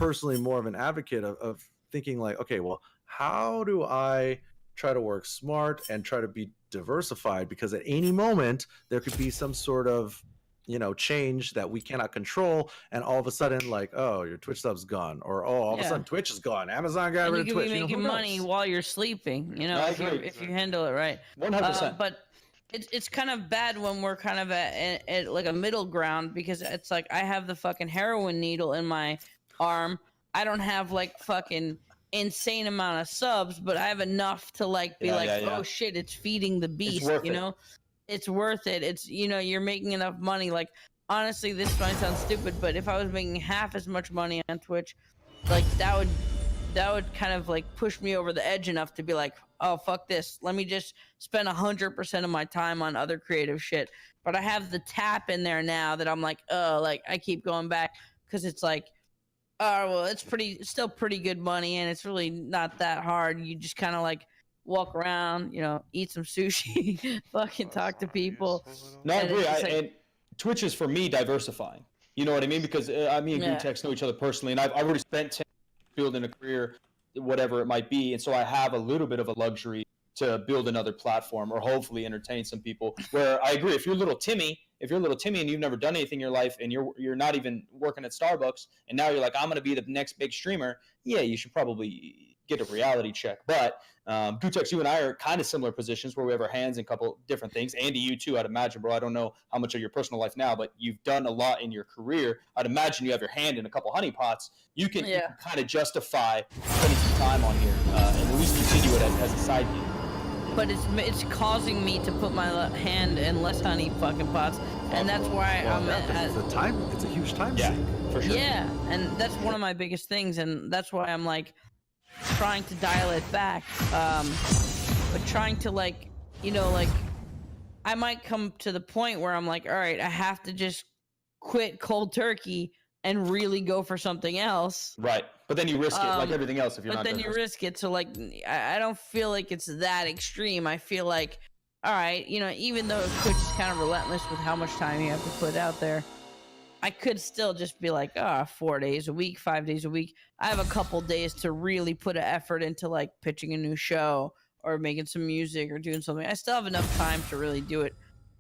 personally more of an advocate of thinking like, okay, well, how do I try to work smart and try to be diversified? Because at any moment there could be some sort of change that we cannot control, and all of a sudden, like, oh, your Twitch sub's gone, or oh, all of a sudden Twitch is gone, Amazon got rid of Twitch. You could be making money while you're sleeping, if you handle it right. 100%. But it's kind of bad when we're kind of at like a middle ground, because it's like I have the fucking heroin needle in my arm. I don't have like fucking insane amount of subs, but I have enough to like be oh shit, it's feeding the beast, It's worth it. It's you're making enough money. Like, honestly, this might sound stupid, but if I was making half as much money on Twitch, like that would kind of like push me over the edge enough to be like, oh fuck this, let me just spend 100% of my time on other creative shit. But I have the tap in there now that I'm like, oh, like I keep going back, because it's like, oh well, it's still pretty good money, and it's really not that hard. You just kind of like walk around, eat some sushi, fucking talk to people. No, I agree. And Twitch is, for me, diversifying. You know what I mean? Because me and Gutex know each other personally, and I've already spent 10 years building a career, whatever it might be, and so I have a little bit of a luxury to build another platform, or hopefully entertain some people. Where I agree, if you're little Timmy and you've never done anything in your life, and you're not even working at Starbucks, and now you're like, I'm going to be the next big streamer, yeah, you should probably get a reality check. But Gutex, you and I are kind of similar positions, where we have our hands in a couple different things. Andy, you too, I'd imagine, bro. I don't know how much of your personal life now, but you've done a lot in your career. I'd imagine you have your hand in a couple honeypots. You can kind of justify spending some time on here, and at least continue it as a side gig. But it's causing me to put my hand in less honey fucking pots, and that's why it's a huge time sink. For sure. Yeah, and that's one of my biggest things, and that's why I'm like trying to dial it back, but trying to like I might come to the point where I'm like, all right, I have to just quit cold turkey and really go for something else. Right. But then you risk it, like everything else, if you're not. But then you risk it. So like, I don't feel like it's that extreme. I feel like, all right, even though Twitch is kind of relentless with how much time you have to put out there, I could still just be like, 4 days a week, 5 days a week. I have a couple days to really put an effort into like pitching a new show or making some music or doing something. I still have enough time to really do it.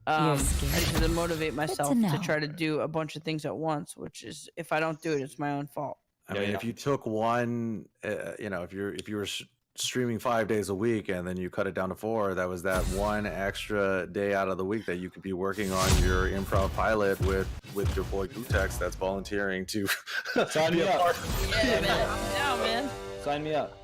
I just have to motivate myself to try to do a bunch of things at once, which is, if I don't do it, it's my own fault. I mean, if you took one, if you were streaming 5 days a week and then you cut it down to 4, that was that one extra day out of the week that you could be working on your improv pilot with your boy Gutex that's volunteering to sign me up. Yeah, man. Sign me up.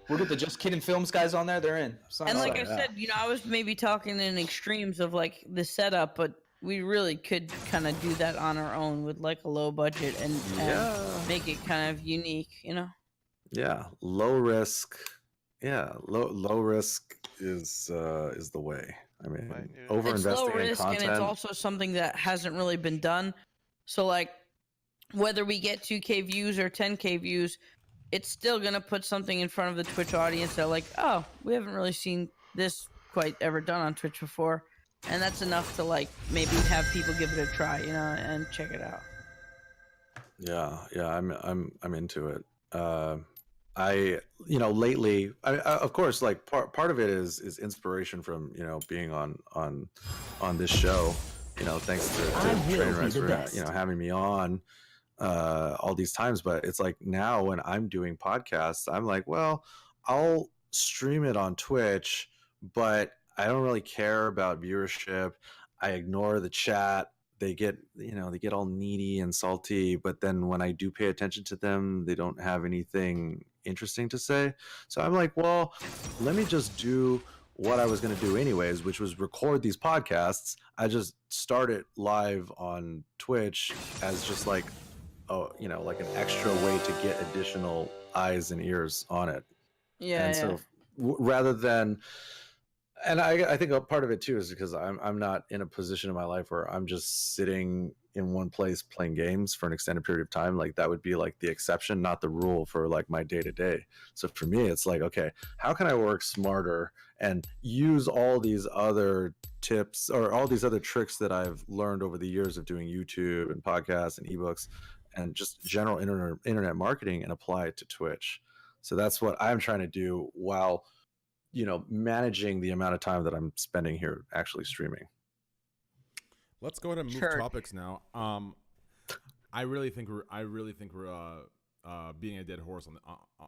We'll get the Just Kidding Films guys on there. They're in. And like I said, I was maybe talking in extremes of like the setup, but we really could kind of do that on our own with like a low budget and make it kind of unique, Yeah, low risk. Yeah, low risk is the way. I mean, over investing in content, and it's also something that hasn't really been done. So like, whether we get 2K views or 10K views, it's still gonna put something in front of the Twitch audience that like, oh, we haven't really seen this quite ever done on Twitch before, and that's enough to like maybe have people give it a try, and check it out. Yeah, I'm into it. Lately, of course, like part of it is inspiration from being on this show. Thanks to Trainwrecks for having me on all these times. But it's like now when I'm doing podcasts, I'm like, well, I'll stream it on Twitch, but I don't really care about viewership. I ignore the chat. They get all needy and salty, but then when I do pay attention to them, they don't have anything interesting to say. So I'm like, well, let me just do what I was going to do anyways, which was record these podcasts. I just start it live on Twitch as just like, like an extra way to get additional eyes and ears on it. Yeah. And so rather than, and I think a part of it too is because I'm not in a position in my life where I'm just sitting in one place playing games for an extended period of time. Like that would be like the exception, not the rule for like my day to day. So for me, it's like, okay, how can I work smarter and use all these other tips or all these other tricks that I've learned over the years of doing YouTube and podcasts and ebooks, and just general internet marketing and apply it to Twitch. So that's what I'm trying to do while, managing the amount of time that I'm spending here actually streaming. Let's go ahead and move topics now. I really think we're beating a dead horse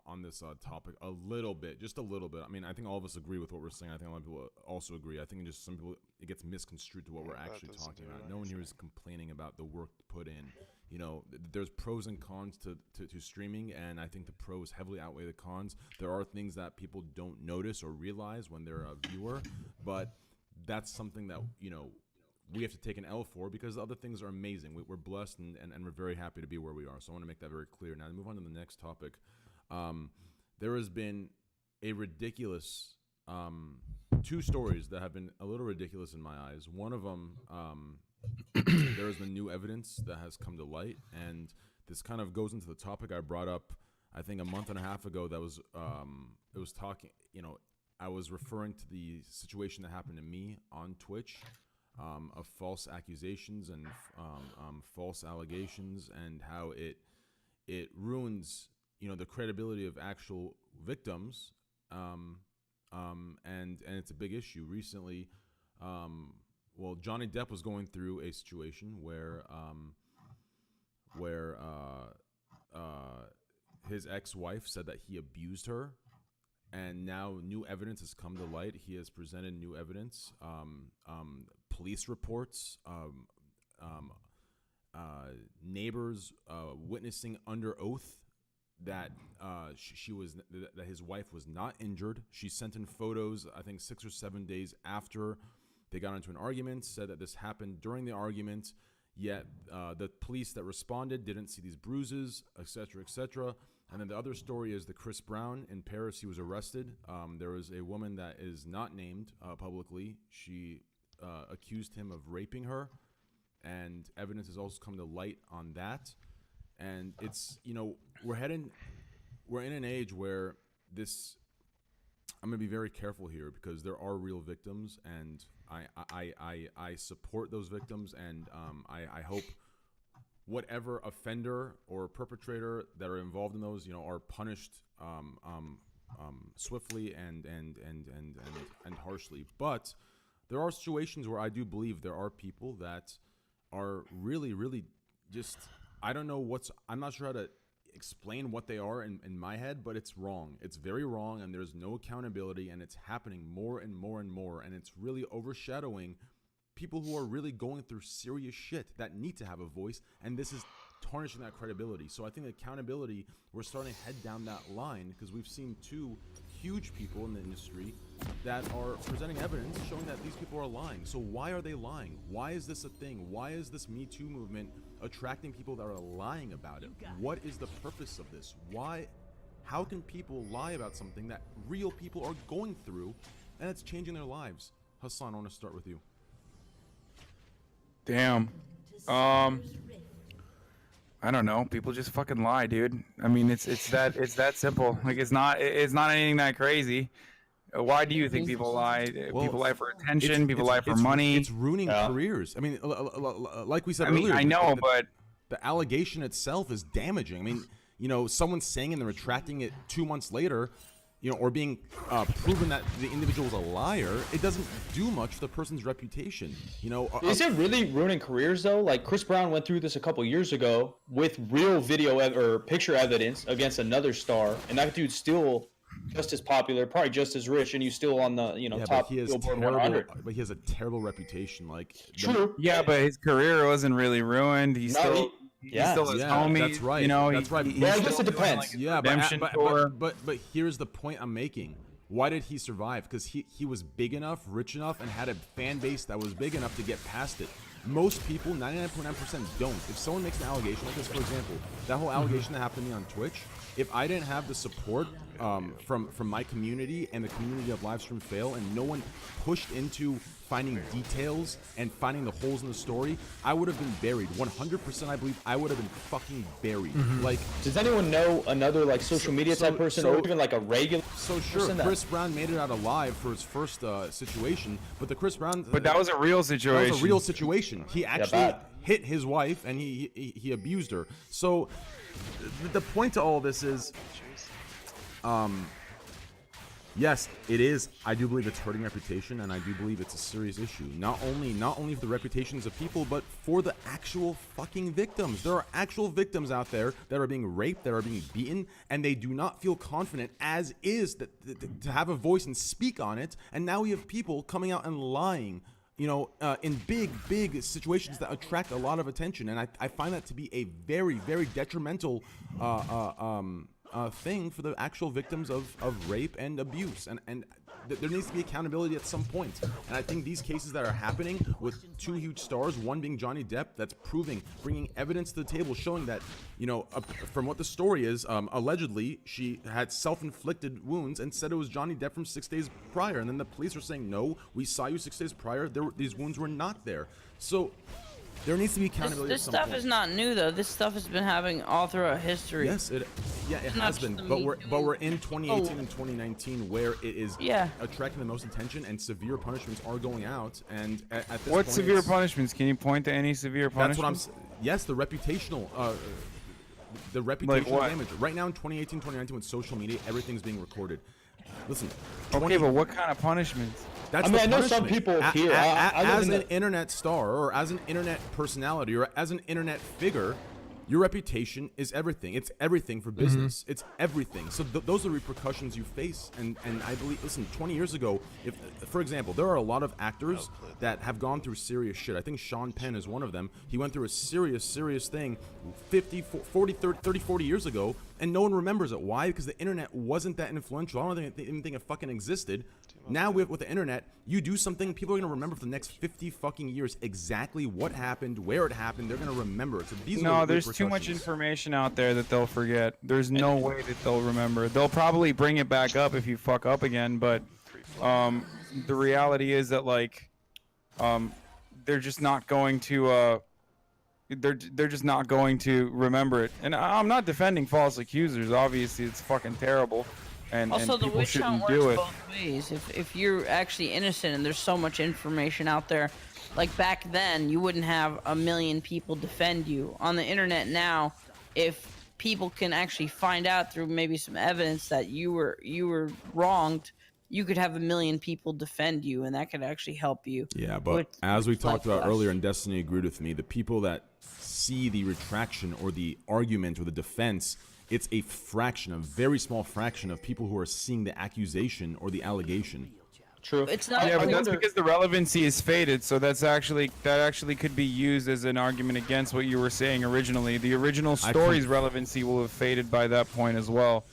on this topic a little bit, just a little bit. I mean, I think all of us agree with what we're saying. I think a lot of people also agree. I think just some people, it gets misconstrued to what we're actually talking about. No one here is complaining about the work put in. There's pros and cons to streaming, and I think the pros heavily outweigh the cons. There are things that people don't notice or realize when they're a viewer, but that's something that, we have to take an L for, because the other things are amazing. We're blessed and we're very happy to be where we are. So I want to make that very clear. Now to move on to the next topic. There has been a ridiculous, 2 stories that have been a little ridiculous in my eyes. One of them, there has been new evidence that has come to light, and this kind of goes into the topic I brought up, I think a month and a half ago. That was, it was talking, I was referring to the situation that happened to me on Twitch. Of false accusations and false allegations, and how it ruins the credibility of actual victims, and it's a big issue. Recently, Johnny Depp was going through a situation where his ex-wife said that he abused her. And now new evidence has come to light. He has presented new evidence, police reports, neighbors witnessing under oath that that his wife was not injured. She sent in photos, I think 6 or 7 days after they got into an argument, said that this happened during the argument. Yet the police that responded didn't see these bruises, etc., etc. And then the other story is the Chris Brown in Paris. He was arrested. There was a woman that is not named publicly. She accused him of raping her, and evidence has also come to light on that. And it's, we're in an age where this, I'm going to be very careful here, because there are real victims, and I support those victims, and I hope whatever offender or perpetrator that are involved in those, are punished swiftly and harshly. But there are situations where I do believe there are people that are really, really just, I'm not sure how to explain what they are in my head, but it's wrong. It's very wrong, and there's no accountability, and it's happening more and more and more, and it's really overshadowing people who are really going through serious shit that need to have a voice, and this is tarnishing that credibility. So I think accountability, we're starting to head down that line, because we've seen 2 huge people in the industry that are presenting evidence showing that these people are lying. So why are they lying? Why is this a thing? Why is this Me Too movement attracting people that are lying about it? What is the purpose of this? How can people lie about something that real people are going through, and it's changing their lives? Hassan, I want to start with you. Damn. I don't know. People just fucking lie, dude. I mean, it's that simple. Like, it's not anything that crazy. Why do you think people lie? People lie for attention. People lie for money. It's ruining careers. I mean, like we said earlier. I know, but the allegation itself is damaging. I mean, someone saying and then retracting it 2 months later, or being proven that the individual is a liar, it doesn't do much for the person's reputation. Is it really ruining careers though? Like, Chris Brown went through this a couple years ago with real video or picture evidence against another star, and that dude's still just as popular, probably just as rich, and he's still on the top Billboard 100. But he has a terrible reputation. Like, true. Yeah, but his career wasn't really ruined. He still has homies. That's right. That's right. Well, I guess it depends. But here's the point I'm making. Why did he survive? Because he was big enough, rich enough, and had a fan base that was big enough to get past it. Most people, 99.9%, don't. If someone makes an allegation like this, for example, that whole allegation that happened to me on Twitch, if I didn't have the support from my community and the community of Livestream Fail, and no one pushed into finding details and finding the holes in the story, I would have been buried. 100%, I believe I would have been fucking buried. Like, does anyone know another like social media type person, or even like a regular? So sure, Chris Brown made it out alive for his first situation, but the Chris Brown. But that was a real situation. That was a real situation. He actually hit his wife and he abused her. So the point to all this is, yes, it is. I do believe it's hurting reputation, and I do believe it's a serious issue. Not only for the reputations of people, but for the actual fucking victims. There are actual victims out there that are being raped, that are being beaten, and they do not feel confident as is to have a voice and speak on it. And now we have people coming out and lying, in big situations that attract a lot of attention. And I find that to be a very, very detrimental thing for the actual victims of rape and abuse, and there needs to be accountability at some point. And I think these cases that are happening with two huge stars, one being Johnny Depp, that's bringing evidence to the table, showing that, from what the story is, allegedly she had self-inflicted wounds and said it was Johnny Depp from 6 days prior, and then the police are saying, no, we saw you 6 days prior, these wounds were not there. So there needs to be accountability. This stuff is not new, though. This stuff has been happening all throughout history. Yes, it has been. But we're in 2018 and 2019 where it is attracting the most attention, and severe punishments are going out. And at this point, what severe punishments? Can you point to any severe punishments? That's what I'm. Yes, the reputational damage. Right now in 2018, 2019, with social media, everything's being recorded. Listen. Okay, but what kind of punishments? I know some people here. As an internet star, or as an internet personality, or as an internet figure, your reputation is everything. It's everything for business. It's everything. So those are repercussions you face. And I believe, listen, 20 years ago, for example, there are a lot of actors that have gone through serious shit. I think Sean Penn is one of them. He went through a serious thing 40 years ago, and no one remembers it. Why? Because the internet wasn't that influential. I don't even think it fucking existed. Now with the internet, you do something, people are going to remember for the next 50 fucking years exactly what happened, where it happened. They're going to remember it. So there's too much information out there that they'll forget. There's no way that they'll remember. They'll probably bring it back up if you fuck up again, but the reality is that they're just not going to they're just not going to remember it. And I'm not defending false accusers. Obviously, it's fucking terrible. And also, and the witch hunt works both ways. If you're actually innocent and there's so much information out there, like back then, you wouldn't have a million people defend you. On the internet now, if people can actually find out through maybe some evidence that you were wronged, you could have a million people defend you, and that could actually help you. Yeah, but as we talked about earlier, and Destiny agreed with me, the people that see the retraction or the argument or the defense, it's a fraction, a very small fraction of people who are seeing the accusation or the allegation. True. It's not. Yeah, but that's because the relevancy is faded. So that actually could be used as an argument against what you were saying originally. The original story's relevancy will have faded by that point as well.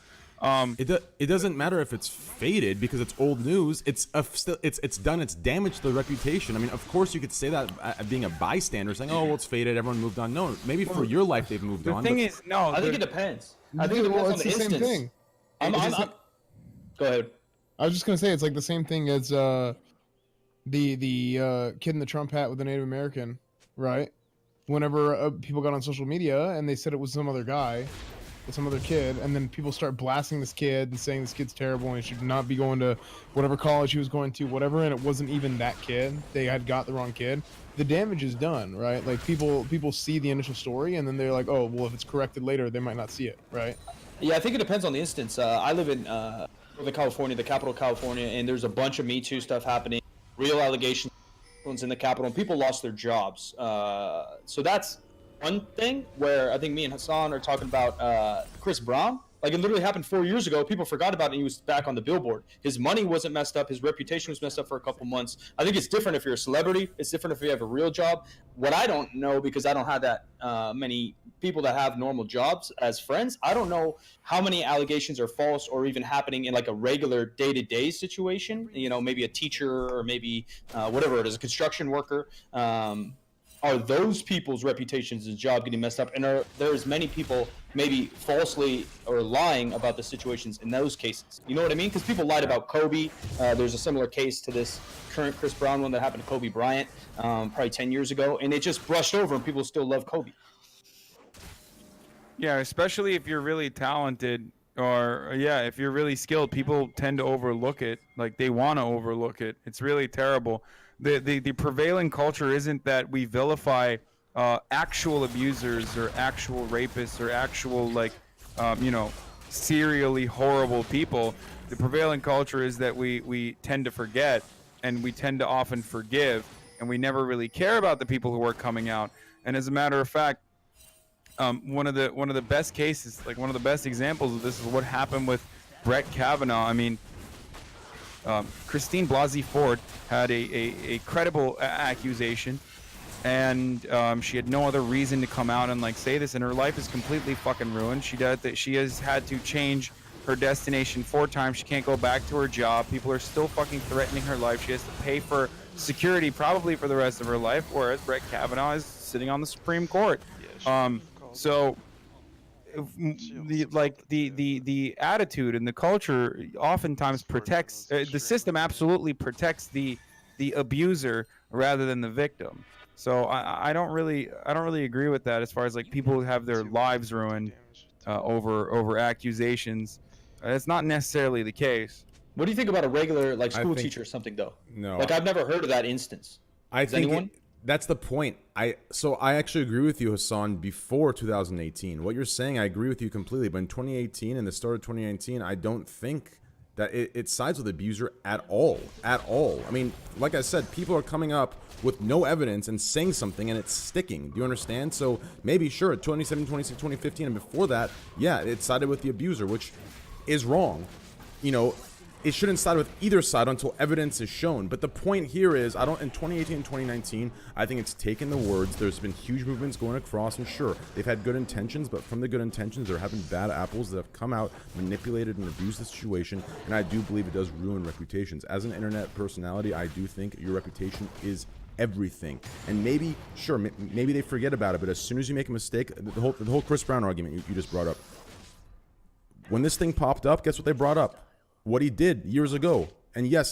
It doesn't matter if it's faded because it's old news. It's done its damage to the reputation. I mean, of course you could say that being a bystander, saying, "Oh, well, it's faded. Everyone moved on." No, maybe for your life they've moved on. The thing is, no. I think it depends. I think it depends on the instance. Same thing. Go ahead. I was just gonna say it's like the same thing as the kid in the Trump hat with the Native American, right? Whenever people got on social media and they said it was some other guy, some other kid, and then people start blasting this kid and saying this kid's terrible and he should not be going to whatever college he was going to, whatever, and it wasn't even that kid. They had got the wrong kid. The damage is done, right? Like people see the initial story and then they're like, oh, well, if it's corrected later, they might not see it, right? Yeah, I think it depends on the instance. I live in Northern California, the capital of California, and there's a bunch of Me Too stuff happening, real allegations in the capital, and people lost their jobs. So that's one thing where I think me and Hassan are talking about Chris Brown. Like, it literally happened 4 years ago. People forgot about it, and he was back on the billboard. His money wasn't messed up. His reputation was messed up for a couple months. I think it's different if you're a celebrity. It's different if you have a real job. What I don't know, because I don't have that many people that have normal jobs as friends, I don't know how many allegations are false or even happening in like a regular day-to-day situation. You know, maybe a teacher or maybe whatever it is, a construction worker. Are those people's reputations and job getting messed up? And are there as many people maybe falsely or lying about the situations in those cases? You know what I mean? Because people lied about Kobe. There's a similar case to this current Chris Brown one that happened to Kobe Bryant probably 10 years ago. And it just brushed over and people still love Kobe. Yeah, especially if you're really talented or, if you're really skilled, people tend to overlook it. Like, they want to overlook it. It's really terrible. The prevailing culture isn't that we vilify actual abusers or actual rapists or actual like you know, serially horrible people, the prevailing culture is that we tend to forget, and we tend to often forgive, and we never really care about the people who are coming out. And as a matter of fact, one of the best cases, like one of the best examples of this, is what happened with Brett Kavanaugh. I mean, Christine Blasey Ford had a credible accusation, and she had no other reason to come out and like say this, and her life is completely fucking ruined. She has had to change her destination 4 times. She can't go back to her job. People are still fucking threatening her life. She has to pay for security probably for the rest of her life, whereas Brett Kavanaugh is sitting on the Supreme Court. So the attitude and the culture oftentimes protects the system absolutely protects the abuser rather than the victim. So I don't really agree with that as far as like people who have their lives ruined over accusations. It's not necessarily the case. What do you think about a regular like school teacher or something though? No, like I've never heard of that instance. I think that's the point. I actually agree with you, Hassan. Before 2018, what you're saying, I agree with you completely. But in 2018 and the start of 2019, I don't think that it sides with the abuser at all. At all. I mean, like I said, people are coming up with no evidence and saying something, and it's sticking. Do you understand? So maybe, sure, 2017, 2016, 2015, and before that, yeah, it sided with the abuser, which is wrong. You know, it shouldn't side with either side until evidence is shown. But the point here is, in 2018 and 2019, I think it's taken the words. There's been huge movements going across, and sure, they've had good intentions, but from the good intentions, there have been bad apples that have come out, manipulated, and abused the situation, and I do believe it does ruin reputations. As an internet personality, I do think your reputation is everything. And maybe, sure, maybe they forget about it, but as soon as you make a mistake, the whole Chris Brown argument you just brought up, when this thing popped up, guess what they brought up? What he did years ago. And yes,